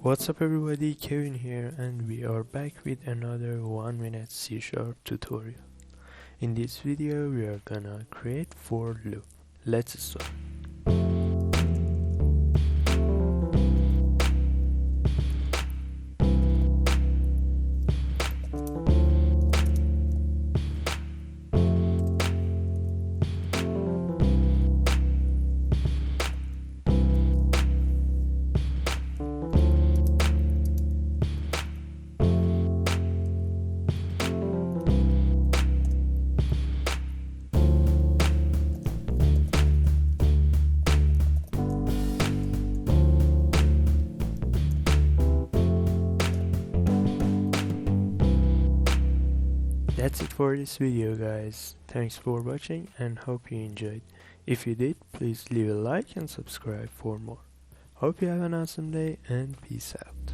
What's up everybody, Kevin here, and we are back with another 1 minute C# tutorial. In this video we are gonna create for loop. Let's start. That's it for this video guys. Thanks for watching and hope you enjoyed. If you did, please leave a like and subscribe for more. Hope you have an awesome day and peace out.